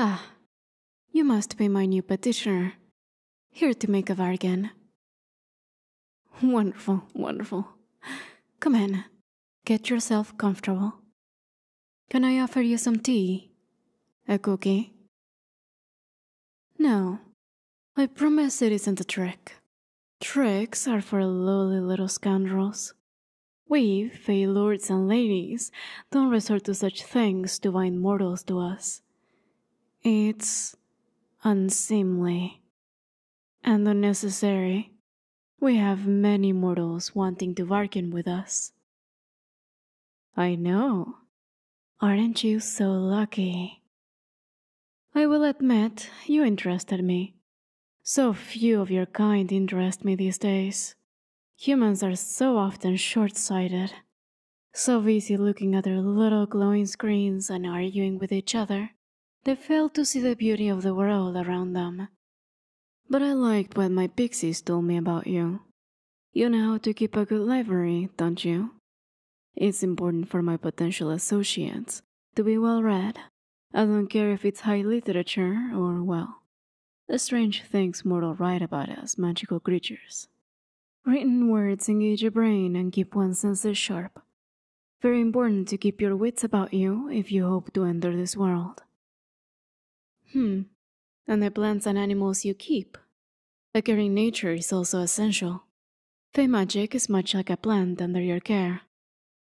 Ah, you must be my new petitioner. Here to make a bargain. Wonderful, wonderful. Come in. Get yourself comfortable. Can I offer you some tea? A cookie? No, I promise it isn't a trick. Tricks are for lowly little scoundrels. We, Fae lords and ladies, don't resort to such things to bind mortals to us. It's unseemly and unnecessary. We have many mortals wanting to bargain with us. I know. Aren't you so lucky? I will admit, you interested me. So few of your kind interest me these days. Humans are so often short-sighted, so busy looking at their little glowing screens and arguing with each other, they fail to see the beauty of the world around them. But I liked what my pixies told me about you. You know how to keep a good library, don't you? It's important for my potential associates to be well read. I don't care if it's high literature or, well, the strange things mortals write about as magical creatures. Written words engage your brain and keep one's senses sharp. Very important to keep your wits about you if you hope to enter this world. And the plants and animals you keep. A caring nature is also essential. Fae magic is much like a plant under your care.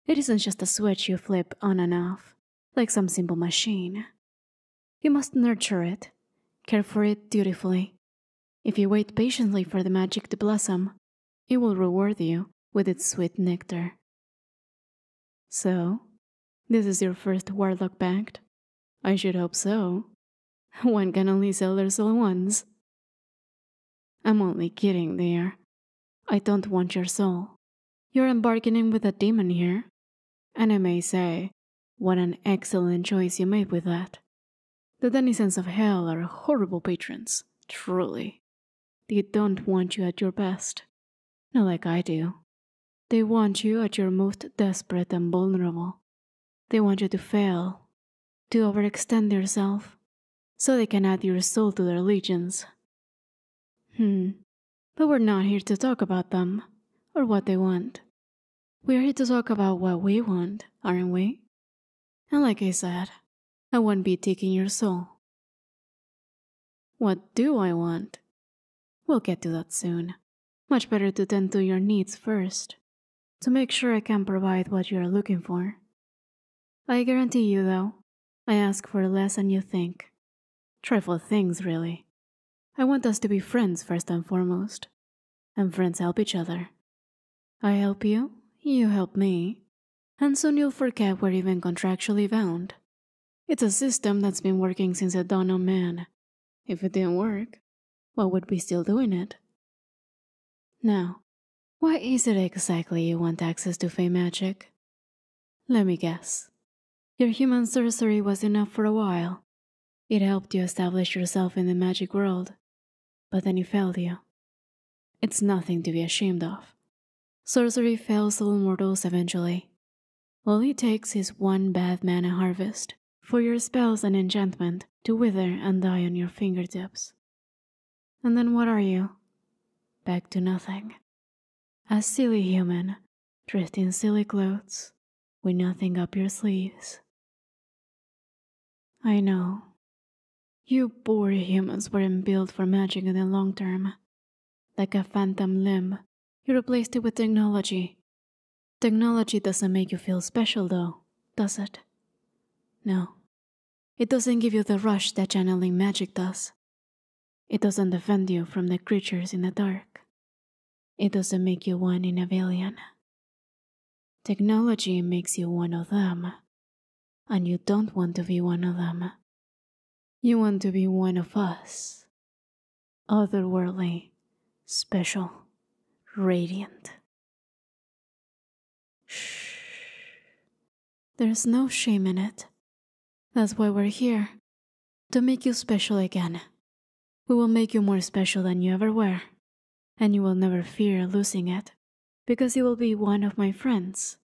It isn't just a switch you flip on and off, like some simple machine. You must nurture it, care for it dutifully. If you wait patiently for the magic to blossom, it will reward you with its sweet nectar. So, this is your first Warlock pact? I should hope so. One can only sell their soul once. I'm only kidding, dear. I don't want your soul. You're bargaining with a demon here. And I may say, what an excellent choice you made with that. The denizens of hell are horrible patrons, truly. They don't want you at your best. Not like I do. They want you at your most desperate and vulnerable. They want you to fail, to overextend yourself, so they can add your soul to their legions. But we're not here to talk about them, or what they want. We're here to talk about what we want, aren't we? And like I said, I won't be taking your soul. What do I want? We'll get to that soon. Much better to tend to your needs first, to make sure I can provide what you're looking for. I guarantee you, though, I ask for less than you think. Trifle things, really. I want us to be friends first and foremost, and friends help each other. I help you, you help me, and soon you'll forget we're even contractually bound. It's a system that's been working since the dawn of man. If it didn't work, why would we still doing it? Now, why is it exactly you want access to Fae magic? Let me guess. Your human sorcery was enough for a while. It helped you establish yourself in the magic world, but then it failed you. It's nothing to be ashamed of. Sorcery fails all mortals eventually. All it takes is one bad mana harvest for your spells and enchantment to wither and die on your fingertips. And then what are you? Back to nothing. A silly human, dressed in silly clothes, with nothing up your sleeves. I know. You poor humans weren't built for magic in the long term. Like a phantom limb, you replaced it with technology. Technology doesn't make you feel special though, does it? No. It doesn't give you the rush that channeling magic does. It doesn't defend you from the creatures in the dark. It doesn't make you one in a billion. Technology makes you one of them, and you don't want to be one of them. You want to be one of us. Otherworldly, special, radiant. Shh. There's no shame in it. That's why we're here, to make you special again. We will make you more special than you ever were, and you will never fear losing it, because you will be one of my friends.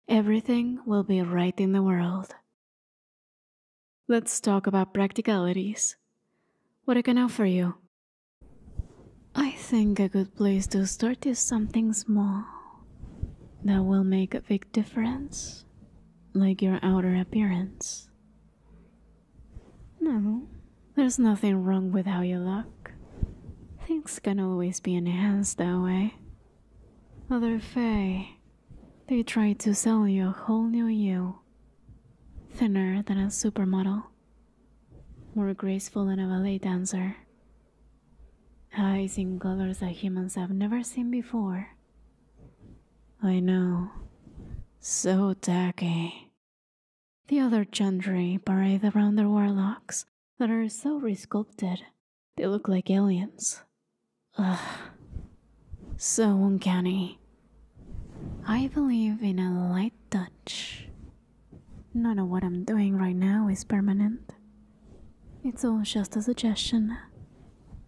Everything will be right in the world. let's talk about practicalities. What I can offer you? I think a good place to start is something small that will make a big difference, like your outer appearance. No, there's nothing wrong with how you look. Things can always be enhanced that way. Other Fae, they try to sell you a whole new you. Thinner than a supermodel. More graceful than a ballet dancer. Eyes in colors that humans have never seen before. I know. So tacky. The other gentry parade around their warlocks that are so resculpted, they look like aliens. Ugh. So uncanny. I believe in a light touch. None of what I'm doing right now is permanent. It's all just a suggestion.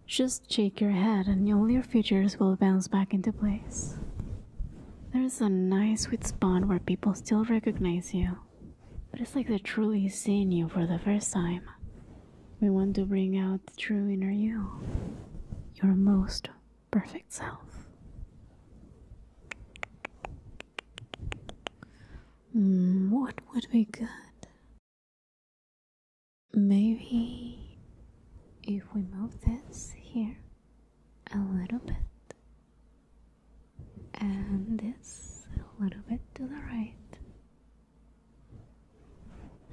Just shake your head and all your features will bounce back into place. There's a nice sweet spot where people still recognize you, but it's like they're truly seeing you for the first time. We want to bring out the true inner you, your most perfect self. What would be good? Maybe if we move this here a little bit and this a little bit to the right.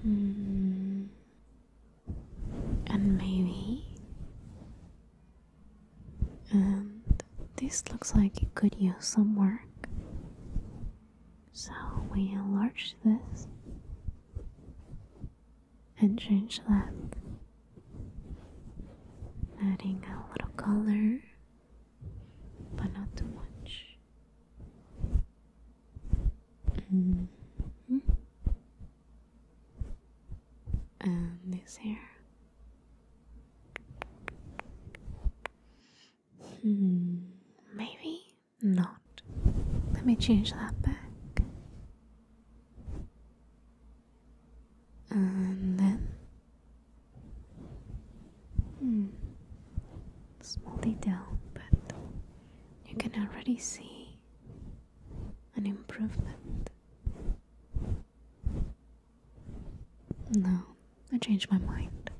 And maybe, and this looks like it could use some work. So we enlarge this and change that, adding a little color, but not too much. And this here. Maybe not. Let me change that back. And then small detail, but you can already see an improvement. No, I changed my mind.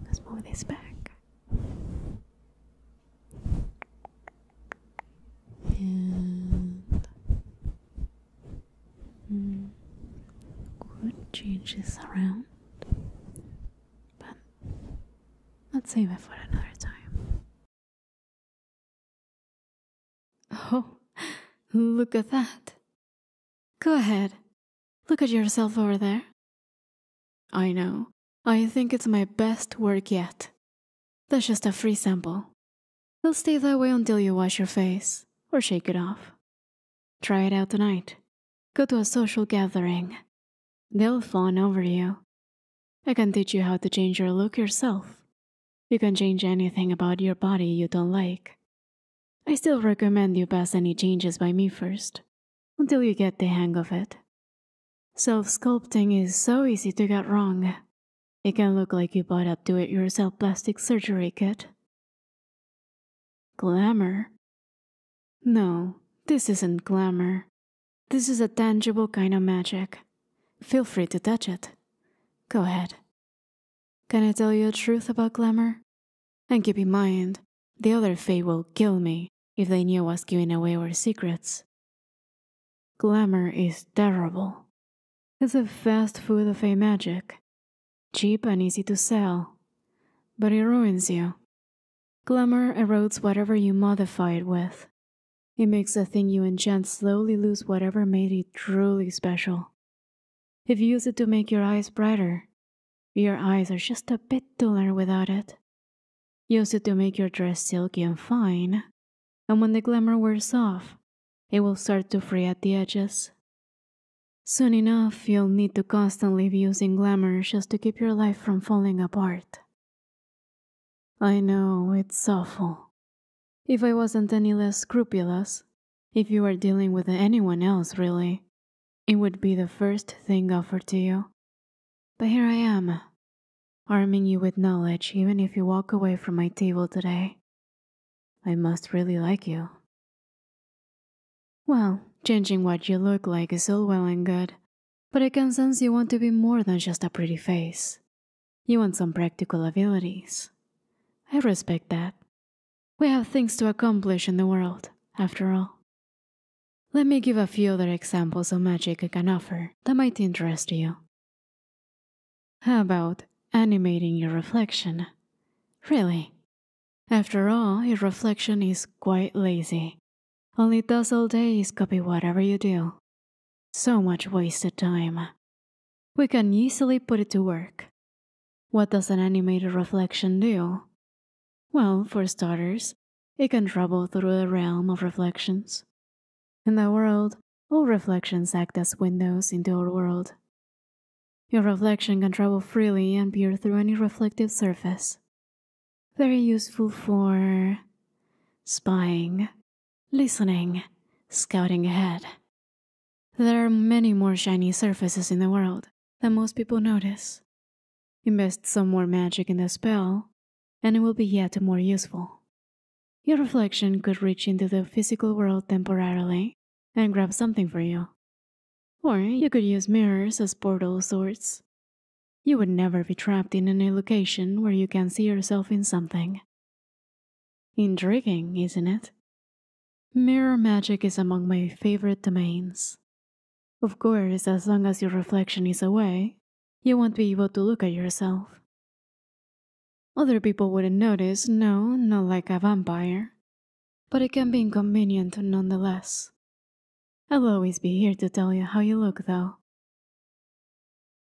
Let's move this back. And could change this around, but let's save it for another time. Oh, look at that. Go ahead. Look at yourself over there. I know. I think it's my best work yet. That's just a free sample. It'll stay that way until you wash your face or shake it off. Try it out tonight. Go to a social gathering. They'll fawn over you. I can teach you how to change your look yourself. You can change anything about your body you don't like. I still recommend you pass any changes by me first, until you get the hang of it. Self-sculpting is so easy to get wrong. It can look like you bought a do-it-yourself plastic surgery kit. Glamour? No, this isn't glamour. This is a tangible kind of magic. Feel free to touch it. Go ahead. Can I tell you the truth about glamour? And keep in mind, the other Fae will kill me if they knew I was giving away our secrets. Glamour is terrible. It's a fast food of Fae magic. Cheap and easy to sell. But it ruins you. Glamour erodes whatever you modify it with. It makes the thing you enchant slowly lose whatever made it truly special. If you use it to make your eyes brighter, your eyes are just a bit duller without it. Use it to make your dress silky and fine, and when the glamour wears off, it will start to fray at the edges. Soon enough, you'll need to constantly be using glamour just to keep your life from falling apart. I know, it's awful. If I wasn't any less scrupulous, if you were dealing with anyone else really, it would be the first thing offered to you. But here I am, arming you with knowledge even if you walk away from my table today. I must really like you. Well, changing what you look like is all well and good, but I can sense you want to be more than just a pretty face. You want some practical abilities. I respect that. We have things to accomplish in the world, after all. Let me give a few other examples of magic I can offer that might interest you. How about animating your reflection? Really? After all, your reflection is quite lazy. All it does all day is copy whatever you do. So much wasted time. We can easily put it to work. What does an animated reflection do? Well, for starters, it can travel through the realm of reflections. In the world, all reflections act as windows into our world. Your reflection can travel freely and peer through any reflective surface. Very useful for spying, listening, scouting ahead. There are many more shiny surfaces in the world than most people notice. Invest some more magic in the spell, and it will be yet more useful. Your reflection could reach into the physical world temporarily and grab something for you. Or you could use mirrors as portal swords. You would never be trapped in any location where you can see yourself in something. Intriguing, isn't it? Mirror magic is among my favorite domains. Of course, as long as your reflection is away, you won't be able to look at yourself. Other people wouldn't notice, no, not like a vampire. But it can be inconvenient nonetheless. I'll always be here to tell you how you look, though.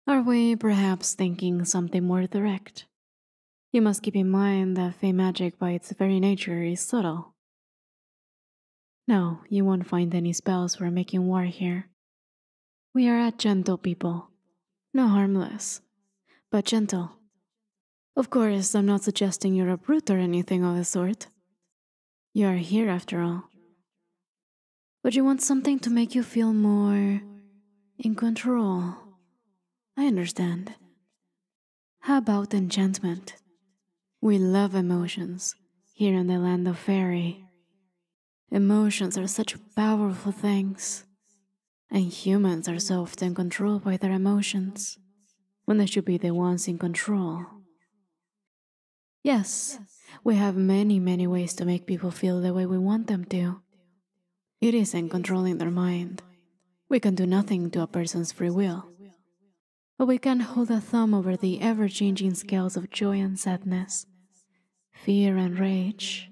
Are we perhaps thinking something more direct? You must keep in mind that Fae magic by its very nature is subtle. No, you won't find any spells for making war here. We are a gentle people. No harmless, but gentle. Of course, I'm not suggesting you're a brute or anything of the sort. You are here after all. But you want something to make you feel more in control. I understand. How about enchantment? We love emotions here in the land of fairy. Emotions are such powerful things, and humans are so often controlled by their emotions when they should be the ones in control. Yes, we have many ways to make people feel the way we want them to. It isn't controlling their mind. We can do nothing to a person's free will. But we can hold a thumb over the ever-changing scales of joy and sadness, fear and rage,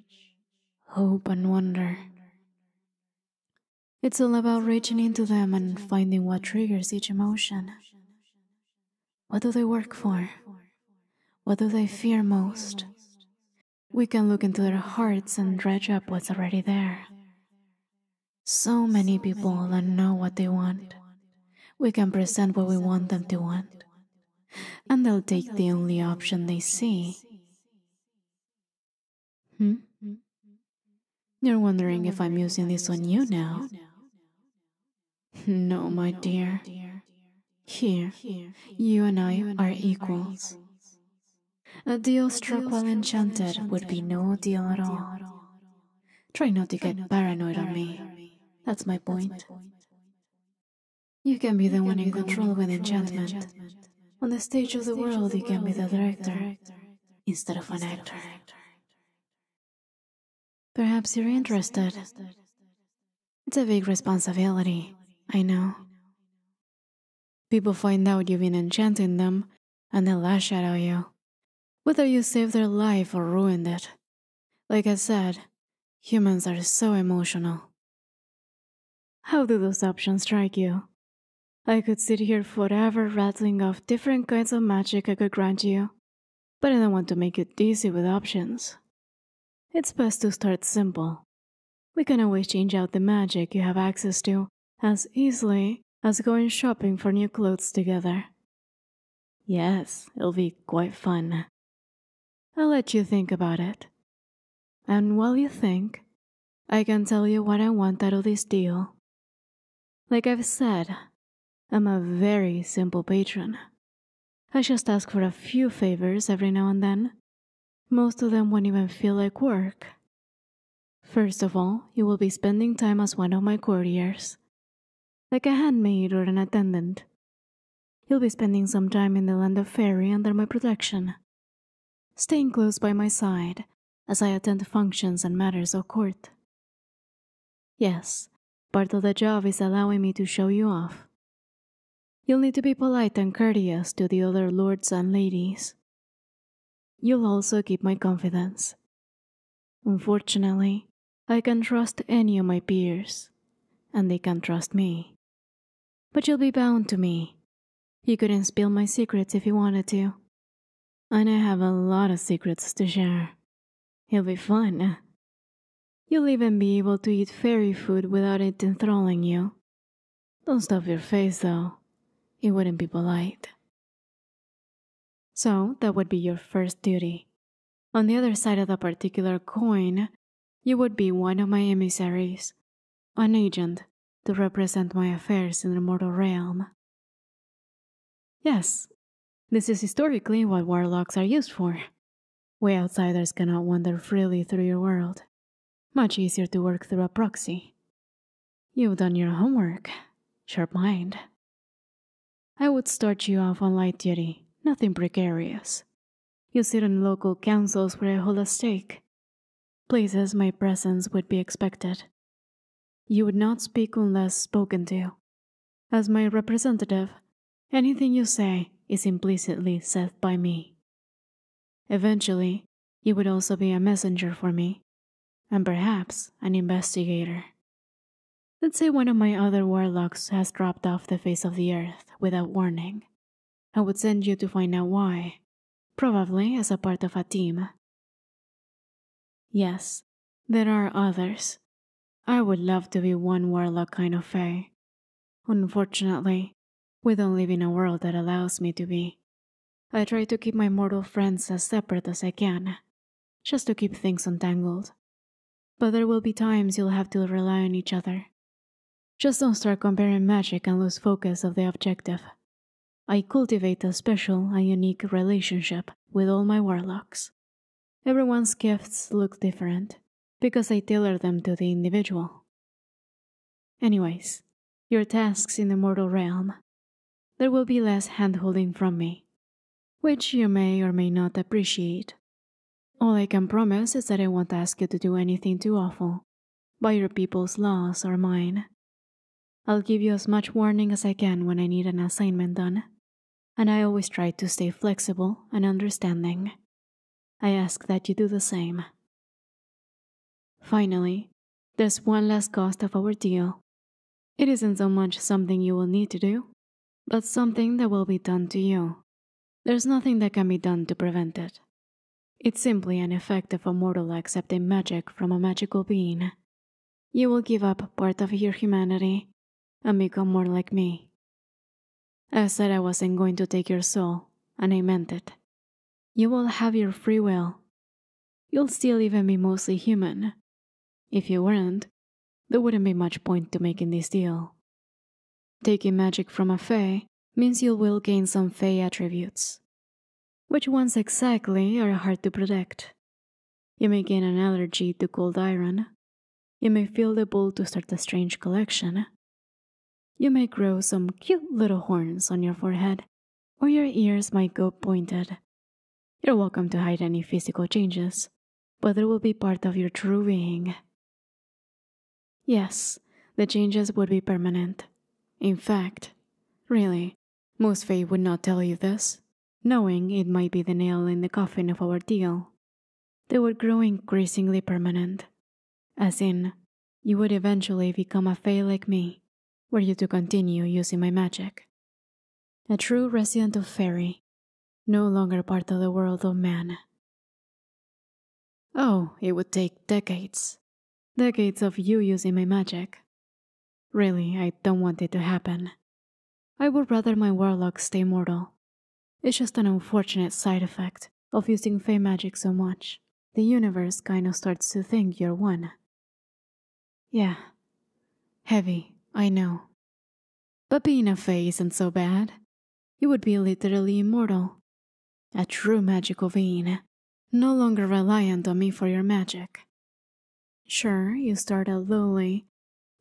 hope and wonder. It's all about reaching into them and finding what triggers each emotion. What do they work for? What do they fear most? We can look into their hearts and dredge up what's already there. So many people don't know what they want. We can present what we want them to want, and they'll take the only option they see. You're wondering if I'm using this on you now? No, my dear. Here, you and I are equals. A deal struck while enchanted would be no deal at all. Try not to get paranoid on me. That's my point. You can be the one in control with enchantment. On the stage of the world, you can be the director instead of an actor. Perhaps you're interested. It's a big responsibility, I know. People find out you've been enchanting them, and they'll lash out at you, whether you saved their life or ruined it. Like I said, humans are so emotional. How do those options strike you? I could sit here forever rattling off different kinds of magic I could grant you, but I don't want to make it dizzy with options. It's best to start simple. We can always change out the magic you have access to as easily as going shopping for new clothes together. Yes, it'll be quite fun. I'll let you think about it. And while you think, I can tell you what I want out of this deal. Like I've said, I'm a very simple patron. I just ask for a few favors every now and then. Most of them won't even feel like work. First of all, you will be spending time as one of my courtiers, like a handmaid or an attendant. You'll be spending some time in the land of fairy under my protection, staying close by my side as I attend functions and matters of court. Yes, part of the job is allowing me to show you off. You'll need to be polite and courteous to the other lords and ladies. You'll also keep my confidence. Unfortunately, I can trust any of my peers, and they can trust me. But you'll be bound to me. You couldn't spill my secrets if you wanted to. And I have a lot of secrets to share. It'll be fun. You'll even be able to eat fairy food without it enthralling you. Don't stuff your face, though. It wouldn't be polite. So, that would be your first duty. On the other side of the particular coin, you would be one of my emissaries, an agent to represent my affairs in the mortal realm. Yes, this is historically what warlocks are used for. We outsiders cannot wander freely through your world. Much easier to work through a proxy. You've done your homework. Sharp mind. I would start you off on light duty, nothing precarious. You sit in local councils where I hold a stake. Places my presence would be expected. You would not speak unless spoken to. As my representative, anything you say is implicitly said by me. Eventually, you would also be a messenger for me, and perhaps an investigator. Let's say one of my other warlocks has dropped off the face of the earth without warning. I would send you to find out why, probably as a part of a team. Yes, there are others. I would love to be one warlock kind of fae. Unfortunately, we don't live in a world that allows me to be. I try to keep my mortal friends as separate as I can, just to keep things untangled. But there will be times you'll have to rely on each other. Just don't start comparing magic and lose focus of the objective. I cultivate a special and unique relationship with all my warlocks. Everyone's gifts look different, because I tailor them to the individual. Anyways, your tasks in the mortal realm. There will be less hand-holding from me, which you may or may not appreciate. All I can promise is that I won't ask you to do anything too awful, by your people's laws or mine. I'll give you as much warning as I can when I need an assignment done, and I always try to stay flexible and understanding. I ask that you do the same. Finally, there's one last cost of our deal. It isn't so much something you will need to do, but something that will be done to you. There's nothing that can be done to prevent it. It's simply an effect of a mortal accepting magic from a magical being. You will give up part of your humanity and become more like me. I said I wasn't going to take your soul, and I meant it. You will have your free will. You'll still even be mostly human. If you weren't, there wouldn't be much point to making this deal. Taking magic from a fae means you will gain some fae attributes. Which ones exactly are hard to predict. You may gain an allergy to cold iron. You may feel the pull to start a strange collection. You may grow some cute little horns on your forehead, or your ears might go pointed. You're welcome to hide any physical changes, but they will be part of your true being. Yes, the changes would be permanent. In fact, really, most fae would not tell you this, knowing it might be the nail in the coffin of our deal. They would grow increasingly permanent, as in, you would eventually become a fae like me, were you to continue using my magic. A true resident of fairy, no longer part of the world of man. Oh, it would take decades. Decades of you using my magic. Really, I don't want it to happen. I would rather my warlock stay mortal. It's just an unfortunate side effect of using fae magic so much. The universe kind of starts to think you're one. Yeah. Heavy, I know. But being a fae isn't so bad. You would be literally immortal. A true magical being, no longer reliant on me for your magic. Sure, you start out lowly,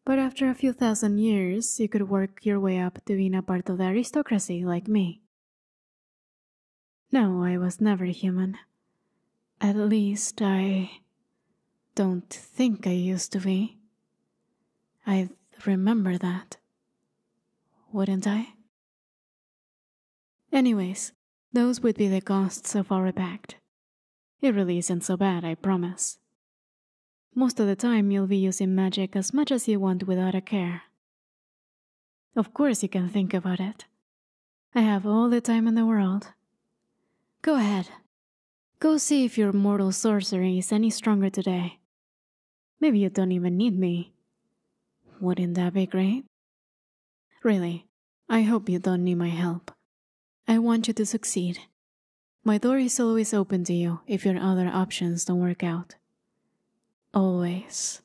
but after a few thousand years, you could work your way up to being a part of the aristocracy like me. No, I was never human. At least I don't think I used to be. I'd remember that, wouldn't I? Anyways, those would be the costs of our pact. It really isn't so bad, I promise. Most of the time you'll be using magic as much as you want without a care. Of course you can think about it. I have all the time in the world. Go ahead. Go see if your mortal sorcery is any stronger today. Maybe you don't even need me. Wouldn't that be great? Really, I hope you don't need my help. I want you to succeed. My door is always open to you if your other options don't work out. Always.